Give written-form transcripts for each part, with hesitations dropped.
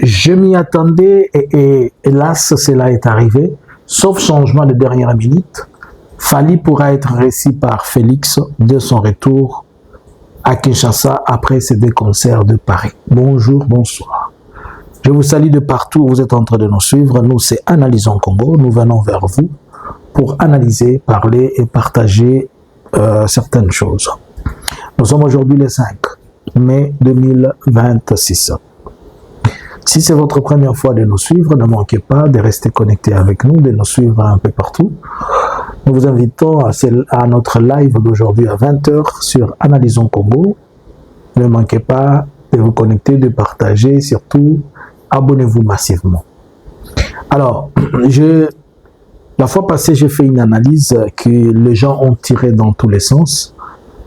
Je m'y attendais et hélas, cela est arrivé. Sauf changement de dernière minute, Fally pourra être reçu par Félix de son retour à Kinshasa après ses 2 concerts de Paris. Bonjour, bonsoir. Je vous salue de partout où vous êtes en train de nous suivre. Nous, c'est Analysons Congo. Nous venons vers vous pour analyser, parler et partager certaines choses. Nous sommes aujourd'hui le 5 mai 2026. Si c'est votre première fois de nous suivre, ne manquez pas de rester connecté avec nous, de nous suivre un peu partout. Nous vous invitons à notre live d'aujourd'hui à 20h sur Analysons Congo. Ne manquez pas de vous connecter, de partager, surtout abonnez-vous massivement. Alors, la fois passée, j'ai fait une analyse que les gens ont tirée dans tous les sens.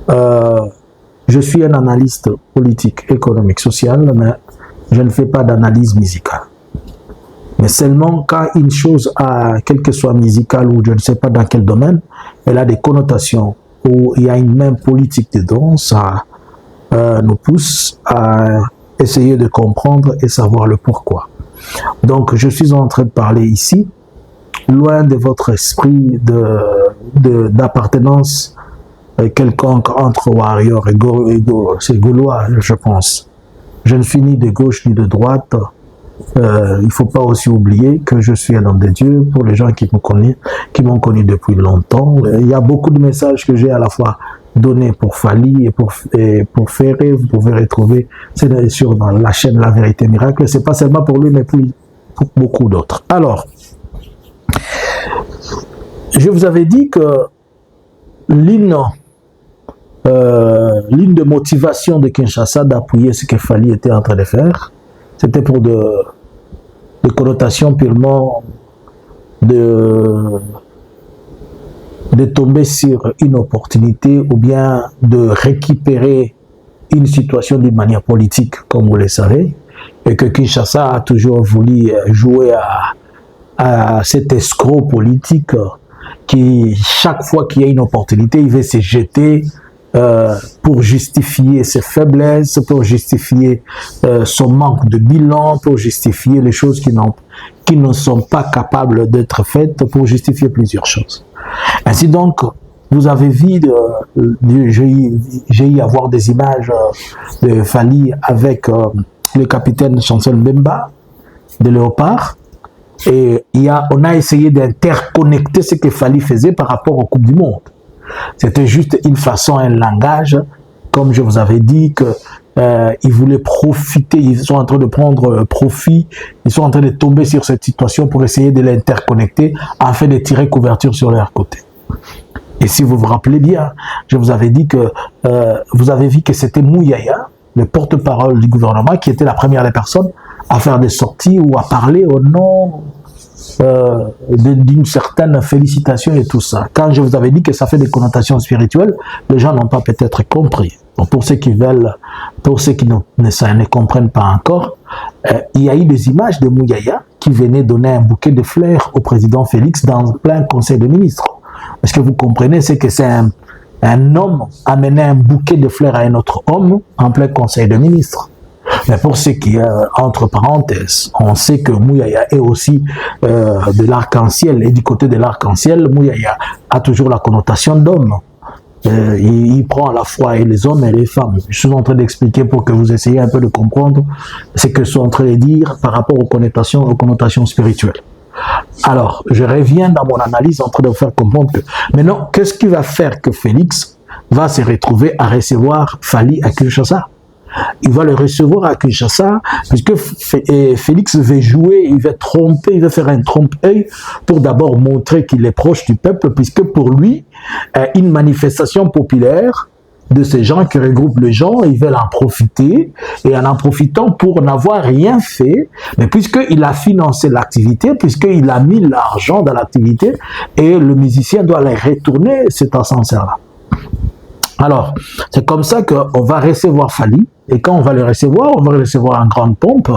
Je suis un analyste politique, économique, social, mais je ne fais pas d'analyse musicale. Mais seulement quand une chose, quelle que soit musicale ou je ne sais pas dans quel domaine, elle a des connotations où il y a une même politique dedans, ça nous pousse à essayer de comprendre et savoir le pourquoi. Donc, je suis en train de parler ici, loin de votre esprit d'appartenance quelconque entre Warrior et c'est Gaulois, je pense. Je ne suis ni de gauche ni de droite. Il ne faut pas aussi oublier que je suis un homme de Dieu. Pour les gens qui m'ont connu depuis longtemps, il y a beaucoup de messages que j'ai à la fois donnés pour Fally et pour Ferré. Vous pouvez retrouver, c'est sur dans la chaîne La Vérité Miracle. C'est pas seulement pour lui, mais pour beaucoup d'autres. Alors, je vous avais dit que l'hymne de motivation de Kinshasa d'appuyer ce que Fally était en train de faire, c'était pour de connotations purement de tomber sur une opportunité ou bien de récupérer une situation d'une manière politique, comme vous le savez, et que Kinshasa a toujours voulu jouer à cet escroc politique qui, chaque fois qu'il y a une opportunité, il veut se jeter pour justifier ses faiblesses, pour justifier son manque de bilan, pour justifier les choses qui ne sont pas capables d'être faites, pour justifier plusieurs choses. Ainsi donc, vous avez vu, j'ai eu à voir des images de Fally avec le capitaine Chancel Mbemba de Léopard, et on a essayé d'interconnecter ce que Fally faisait par rapport aux Coupes du Monde. C'était juste une façon, un langage, comme je vous avais dit, qu'ils voulaient profiter, ils sont en train de prendre profit, ils sont en train de tomber sur cette situation pour essayer de l'interconnecter afin de tirer couverture sur leur côté. Et si vous vous rappelez bien, je vous avais dit que vous avez vu que c'était Mouyaya, le porte-parole du gouvernement, qui était la première des personnes à faire des sorties ou à parler au nom d'une certaine félicitation et tout ça. Quand je vous avais dit que ça fait des connotations spirituelles, les gens n'ont pas peut-être compris. Donc pour ceux qui veulent, pour ceux qui ne comprennent pas encore, il y a eu des images de Mouyaya qui venaient donner un bouquet de fleurs au président Félix dans plein conseil de ministres. Est-ce que vous comprenez, c'est que c'est un homme amener un bouquet de fleurs à un autre homme en plein conseil de ministres. Mais pour ce qui est, entre parenthèses, on sait que Mouyaya est aussi de l'arc-en-ciel. Et du côté de l'arc-en-ciel, Mouyaya a toujours la connotation d'homme. Il prend à la fois et les hommes et les femmes. Je suis en train d'expliquer pour que vous essayiez un peu de comprendre ce que je suis en train de dire par rapport aux connotations spirituelles. Alors, je reviens dans mon analyse en train de vous faire comprendre que maintenant, qu'est-ce qui va faire que Félix va se retrouver à recevoir Fally à Kinshasa? Il va le recevoir à Kinshasa, puisque Félix veut jouer, il veut tromper, il veut faire un trompe-œil pour d'abord montrer qu'il est proche du peuple, puisque pour lui, une manifestation populaire de ces gens qui regroupent les gens, ils veulent en profiter, et en profitant pour n'avoir rien fait, mais puisqu'il a financé l'activité, puisqu'il a mis l'argent dans l'activité, et le musicien doit aller retourner cet ascenseur-là. Alors, c'est comme ça qu'on va recevoir Fally, et quand on va le recevoir en grande pompe,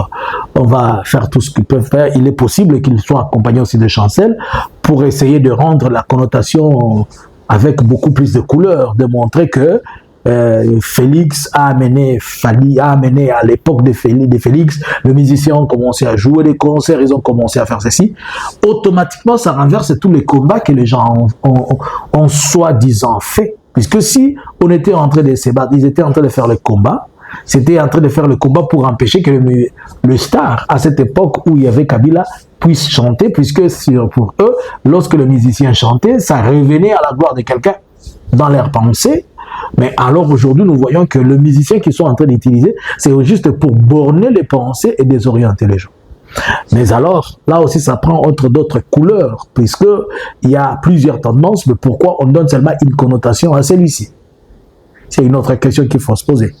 on va faire tout ce qu'il peut faire. Il est possible qu'il soit accompagné aussi de Chancel pour essayer de rendre la connotation avec beaucoup plus de couleurs, de montrer que Félix a amené à l'époque de Félix, les musiciens ont commencé à jouer des concerts, ils ont commencé à faire ceci. Automatiquement, ça renverse tous les combats que les gens ont soi-disant fait. Puisque si on était en train de se battre, ils étaient en train de faire le combat, c'était en train de faire le combat pour empêcher que le star, à cette époque où il y avait Kabila, puisse chanter, puisque pour eux, lorsque le musicien chantait, ça revenait à la gloire de quelqu'un dans leur pensée. Mais alors aujourd'hui, nous voyons que le musicien qu'ils sont en train d'utiliser, c'est juste pour borner les pensées et désorienter les gens. Mais alors, là aussi, ça prend d'autres couleurs, puisqu'il y a plusieurs tendances, mais pourquoi on donne seulement une connotation à celui-ci? C'est une autre question qu'il faut se poser.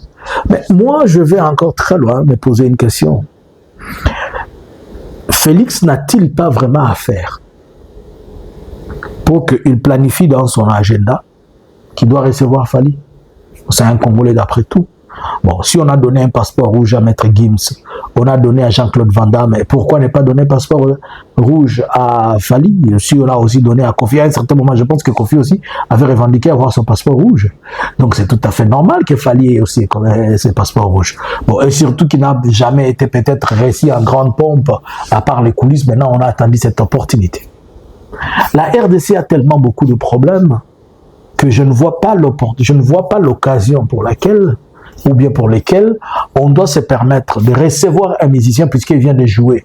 Mais moi, je vais encore très loin me poser une question. Félix n'a-t-il pas vraiment affaire pour qu'il planifie dans son agenda qu'il doit recevoir Fally? C'est un Congolais d'après tout. Bon, si on a donné un passeport rouge à Maître Gims, on a donné à Jean-Claude Van Damme, mais pourquoi ne pas donner un passeport rouge à Fally? Si on a aussi donné à Kofi, à un certain moment, je pense que Kofi aussi avait revendiqué avoir son passeport rouge. Donc c'est tout à fait normal que Fally ait aussi ses passeports rouges. Bon, et surtout qu'il n'a jamais été peut-être réussi en grande pompe, à part les coulisses, maintenant on a attendu cette opportunité. La RDC a tellement beaucoup de problèmes que je ne vois pas l'occasion pour laquelle ou bien pour lesquels on doit se permettre de recevoir un musicien puisqu'il vient de jouer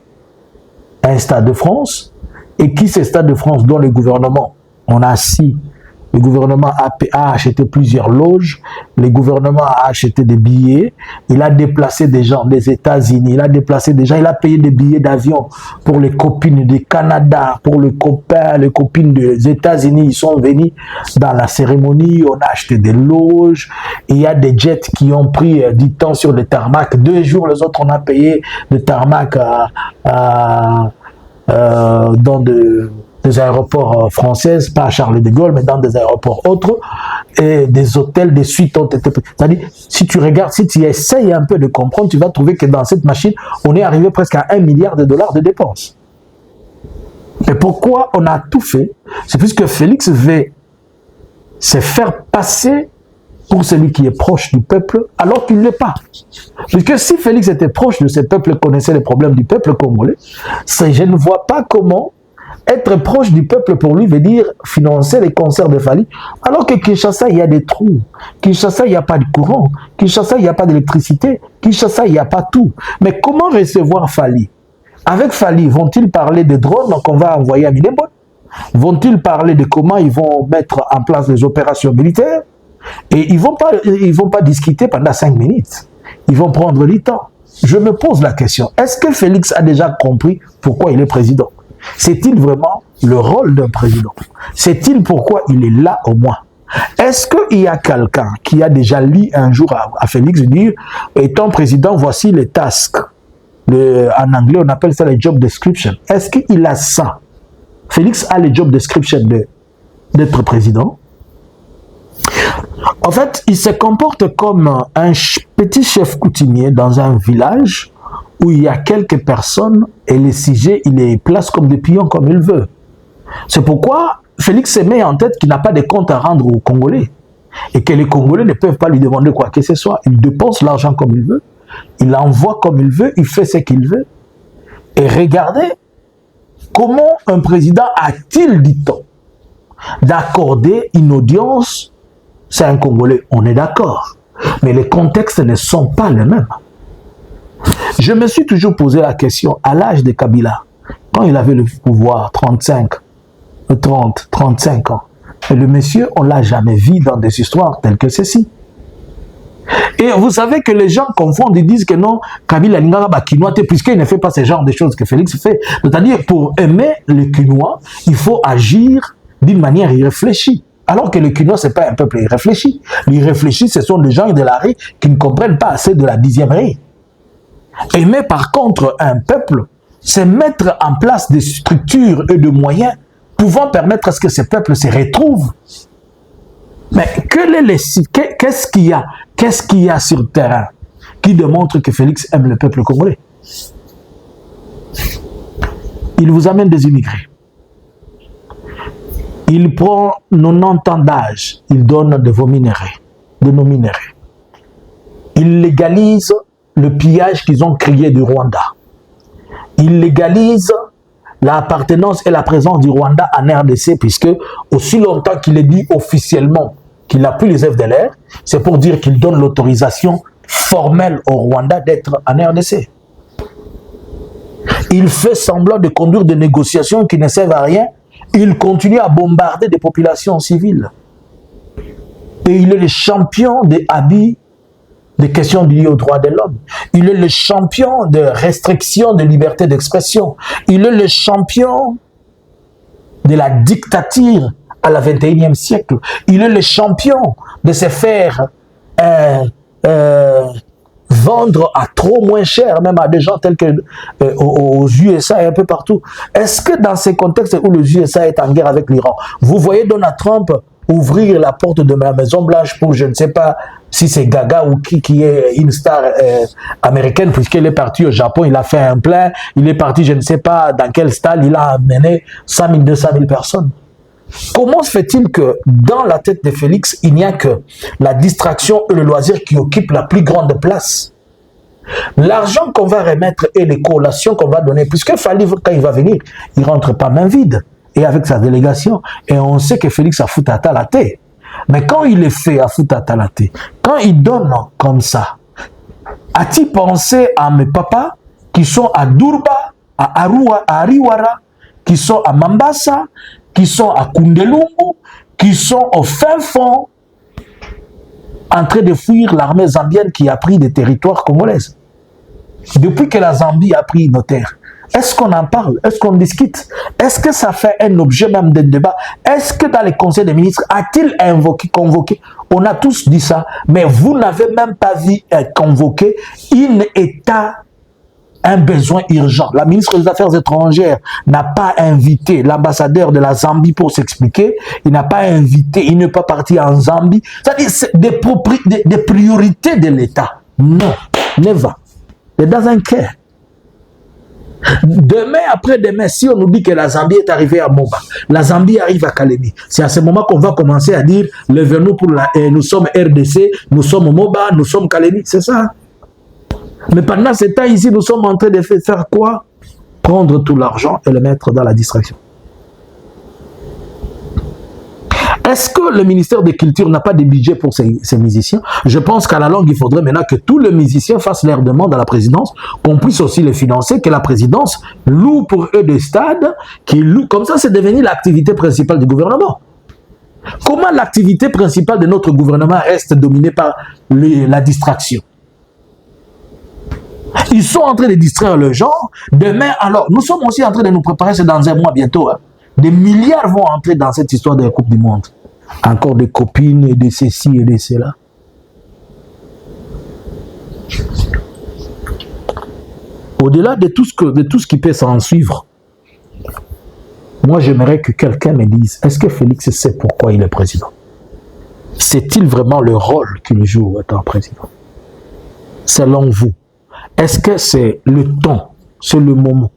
à un Stade de France et qui c'est Stade de France dont le gouvernement, on a assis, le gouvernement a acheté plusieurs loges, le gouvernement a acheté des billets, il a déplacé des gens des États-Unis, il a déplacé des gens, il a payé des billets d'avion pour les copines du Canada, pour les copines des États-Unis, ils sont venus dans la cérémonie, on a acheté des loges, il y a des jets qui ont pris du temps sur le tarmac, 2 jours, les autres on a payé le tarmac dans des aéroports français, pas à Charles de Gaulle, mais dans des aéroports autres, et des hôtels, des suites ont été... C'est-à-dire, si tu regardes, si tu essayes un peu de comprendre, tu vas trouver que dans cette machine, on est arrivé presque à $1 milliard de dépenses. Et pourquoi on a tout fait? C'est puisque Félix veut se faire passer pour celui qui est proche du peuple, alors qu'il ne l'est pas. Puisque si Félix était proche de ce peuple, connaissait les problèmes du peuple congolais, je ne vois pas comment être proche du peuple pour lui veut dire financer les concerts de Fally, alors que Kinshasa, il y a des trous. Kinshasa, il n'y a pas de courant. Kinshasa, il n'y a pas d'électricité. Kinshasa, il n'y a pas tout. Mais comment recevoir Fally? Avec Fally, vont-ils parler de drones qu'on va envoyer à Minembwe? Vont-ils parler de comment ils vont mettre en place des opérations militaires? Et ils vont pas discuter pendant 5 minutes. Ils vont prendre le temps. Je me pose la question, est-ce que Félix a déjà compris pourquoi il est président? C'est-il vraiment le rôle d'un président? C'est-il pourquoi il est là au moins? Est-ce qu'il y a quelqu'un qui a déjà lu un jour à Félix dire, étant président, voici les tasks. En anglais, on appelle ça les job description. Est-ce qu'il a ça? Félix a les job description d'être président. En fait, il se comporte comme un petit chef coutumier dans un village où il y a quelques personnes et les sujets, il les place comme des pions comme il veut. C'est pourquoi Félix se met en tête qu'il n'a pas de compte à rendre aux Congolais et que les Congolais ne peuvent pas lui demander quoi que ce soit. Il dépense l'argent comme il veut, il envoie comme il veut, il fait ce qu'il veut. Et regardez comment un président a-t-il du temps d'accorder une audience. C'est un Congolais, on est d'accord. Mais les contextes ne sont pas les mêmes. Je me suis toujours posé la question, à l'âge de Kabila, quand il avait le pouvoir, 35 ans, et le monsieur, on ne l'a jamais vu dans des histoires telles que ceci. Et vous savez que les gens confondent, ils disent que non, Kabila Lingara Kinois, puisqu'il ne fait pas ce genre de choses que Félix fait. C'est-à-dire, pour aimer le Kinois, il faut agir d'une manière irréfléchie. Alors que le Kinois, ce n'est pas un peuple irréfléchi. L'irréfléchi, ce sont des gens de la rue qui ne comprennent pas assez de la 10e rue. Aimer par contre un peuple, c'est mettre en place des structures et des moyens pouvant permettre à ce que ce peuple se retrouve. Mais qu'est-ce qu'il y a sur le terrain qui démontre que Félix aime le peuple congolais? Il vous amène des immigrés. Il prend 90 ans d'âge, il donne de vos minerais. de nos minerais. Ils légalisent le pillage qu'ils ont créé du Rwanda. Ils légalisent l'appartenance et la présence du Rwanda en RDC, puisque aussi longtemps qu'il est dit officiellement qu'il n'a plus les FDLR, c'est pour dire qu'il donne l'autorisation formelle au Rwanda d'être en RDC. Il fait semblant de conduire des négociations qui ne servent à rien. Il continue à bombarder des populations civiles. Et il est le champion des habits des questions liées aux droits de l'homme. Il est le champion de restriction de liberté d'expression. Il est le champion de la dictature à la 21e siècle. Il est le champion de se faire vendre à trop moins cher, même à des gens tels que aux USA et un peu partout. Est-ce que dans ces contextes où les USA est en guerre avec l'Iran, vous voyez Donald Trump ouvrir la porte de la Maison Blanche pour, je ne sais pas si c'est Gaga ou qui est une star américaine, puisqu'il est parti au Japon, il a fait un plein, il est parti, je ne sais pas dans quel stade, il a amené 100 000, 200 000 personnes. Comment se fait-il que dans la tête de Félix, il n'y a que la distraction et le loisir qui occupent la plus grande place? L'argent qu'on va remettre et les collations qu'on va donner, puisque Fali, quand il va venir, il ne rentre pas main vide, et avec sa délégation, et on sait que Félix a foutu à Talaté. Mais quand il est fait à foutu à Talaté, quand il donne comme ça, as-tu pensé à mes papas qui sont à Durba, à Ariwara, qui sont à Mambasa, qui sont à Kundelungu, qui sont au fin fond, en train de fuir l'armée zambienne qui a pris des territoires congolais. Depuis que la Zambie a pris nos terres, est-ce qu'on en parle? Est-ce qu'on discute? Est-ce que ça fait un objet même de débat? Est-ce que dans les conseils des ministres, a-t-il convoqué? On a tous dit ça, mais vous n'avez même pas vu convoquer un État, un besoin urgent. La ministre des Affaires étrangères n'a pas invité l'ambassadeur de la Zambie pour s'expliquer. Il n'a pas invité, il n'est pas parti en Zambie. C'est-à-dire, c'est des priorités de l'État. Non, never. C'est dans un cœur. Demain, après-demain, si on nous dit que la Zambie est arrivée à Moba, la Zambie arrive à Kalemi, c'est à ce moment qu'on va commencer à dire, levez-nous pour nous sommes RDC, nous sommes Moba, nous sommes Kalemi, c'est ça. Mais pendant ce temps ici, nous sommes en train de faire quoi? Prendre tout l'argent et le mettre dans la distraction. Est-ce que le ministère de Culture n'a pas de budget pour ces musiciens? Je pense qu'à la longue, il faudrait maintenant que tous les musiciens fassent leur demande à la présidence, qu'on puisse aussi les financer, que la présidence loue pour eux des stades, comme ça c'est devenu l'activité principale du gouvernement. Comment l'activité principale de notre gouvernement reste dominée par la distraction? Ils sont en train de distraire les gens. Demain, alors, nous sommes aussi en train de nous préparer, c'est dans un mois bientôt. Hein. Des milliards vont entrer dans cette histoire de la Coupe du Monde. Encore des copines, et de ceci et de cela. Au-delà de tout ce qui peut s'en suivre, moi j'aimerais que quelqu'un me dise, est-ce que Félix sait pourquoi il est président? C'est-il vraiment le rôle qu'il joue étant président? Selon vous, est-ce que c'est le temps, c'est le moment?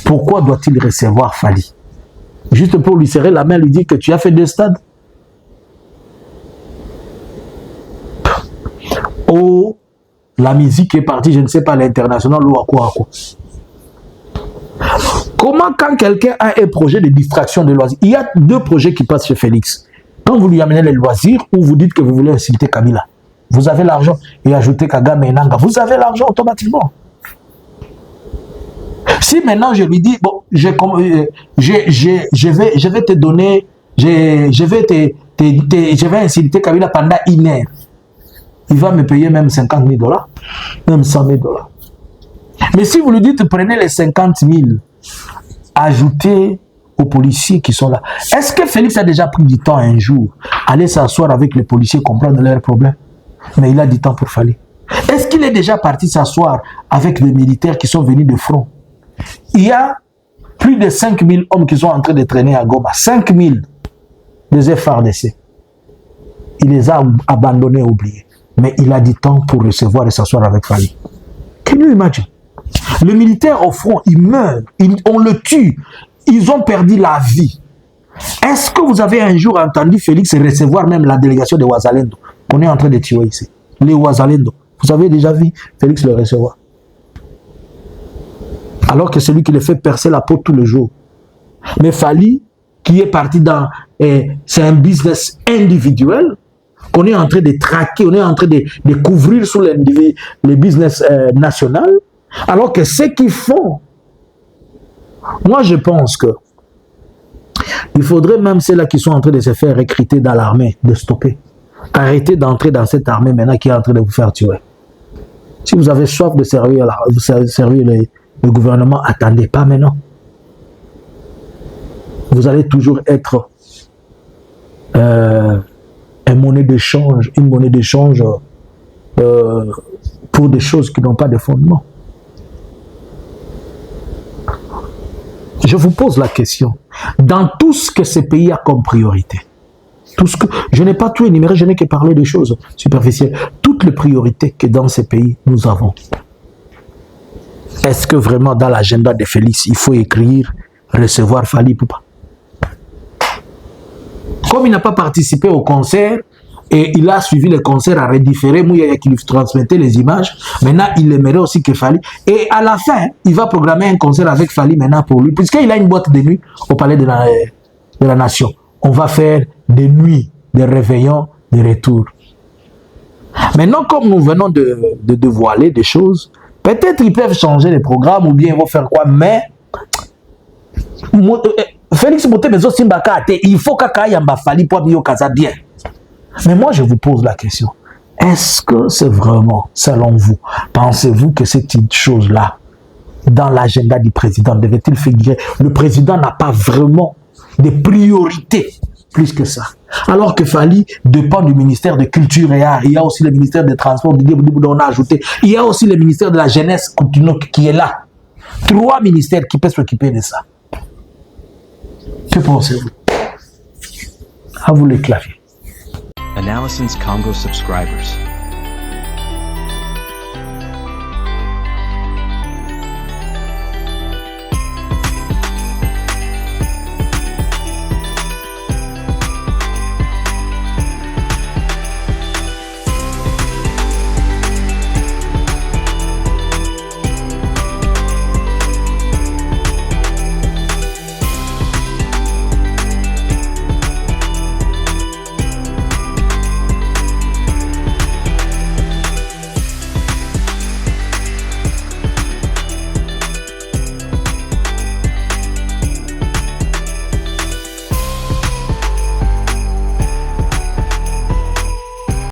Pourquoi doit-il recevoir Fali? Juste pour lui serrer la main, lui dire que tu as fait 2 stades? Oh, la musique est partie, je ne sais pas, l'international ou à quoi. Comment quand quelqu'un a un projet de distraction de loisirs, il y a 2 projets qui passent chez Félix. Quand vous lui amenez les loisirs ou vous dites que vous voulez insulter Kabila, vous avez l'argent et ajouter Kagame et Nanga, vous avez l'argent automatiquement. Si maintenant je lui dis, bon, je vais te donner, je vais insulter Kabila pendant 1 heure, il va me payer même 50 000 $, même 100 000 $. Mais si vous lui dites, prenez les 50 000, ajoutez aux policiers qui sont là. Est-ce que Félix a déjà pris du temps un jour, aller s'asseoir avec les policiers, comprendre leurs problèmes? Mais il a du temps pour Fali. Est-ce qu'il est déjà parti s'asseoir avec les militaires qui sont venus de front? Il y a plus de 5 000 hommes qui sont en train de traîner à Goma. 5 000 des FARDC. Il les a abandonnés, oubliés. Mais il a du temps pour recevoir et s'asseoir avec Fali. Can you imagine? Le militaire au front, il meurt. On le tue. Ils ont perdu la vie. Est-ce que vous avez un jour entendu Félix recevoir même la délégation de Ouazalendo? qu'on est en train de tuer ici. Les Ouazalendo. Vous avez déjà vu Félix le recevoir. Alors que celui qui le fait percer la peau tous les jours. Mais Fally, qui est parti dans... c'est un business individuel qu'on est en train de traquer, on est en train de couvrir sous les business national. Alors que ceux qui font... Moi, je pense que il faudrait même ceux-là qui sont en train de se faire recruter dans l'armée, de stopper. Arrêtez d'entrer dans cette armée maintenant qui est en train de vous faire tuer. Si vous avez soif de servir le gouvernement, attendez pas maintenant. Vous allez toujours être une monnaie d'échange pour des choses qui n'ont pas de fondement. Je vous pose la question. Dans tout ce que ce pays a comme priorité, je n'ai pas tout énuméré, je n'ai que parlé des choses superficielles. Toutes les priorités que dans ces pays, nous avons. Est-ce que vraiment dans l'agenda de Félix, il faut écrire « recevoir Fally Ipupa » ? Comme il n'a pas participé au concert, et il a suivi le concert à redifférer, Mouyaya qui lui transmettait les images, maintenant il aimerait aussi que Fally. Et à la fin, il va programmer un concert avec Fally maintenant pour lui, puisqu'il a une boîte de nuit au Palais de la Nation. On va faire des nuits, des réveillons, des retours. Maintenant, comme nous venons de dévoiler des choses, peut-être ils peuvent changer les programmes ou bien ils vont faire quoi, mais Félix Motebezo Simbaka, il faut qu'Akayamba Fally pour mieux casa bien. Mais moi, je vous pose la question. Est-ce que c'est vraiment, selon vous, pensez-vous que cette chose-là, dans l'agenda du président, devait-il figurer? Le président n'a pas vraiment de priorité plus que ça. Alors que Fally dépend du ministère de Culture et Arts. Il y a aussi le ministère des Transports, on a ajouté. Il y a aussi le ministère de la Jeunesse qui est là. 3 ministères qui peuvent s'occuper de ça. Que pensez-vous? À vous les claviers. Analysins Congo subscribers.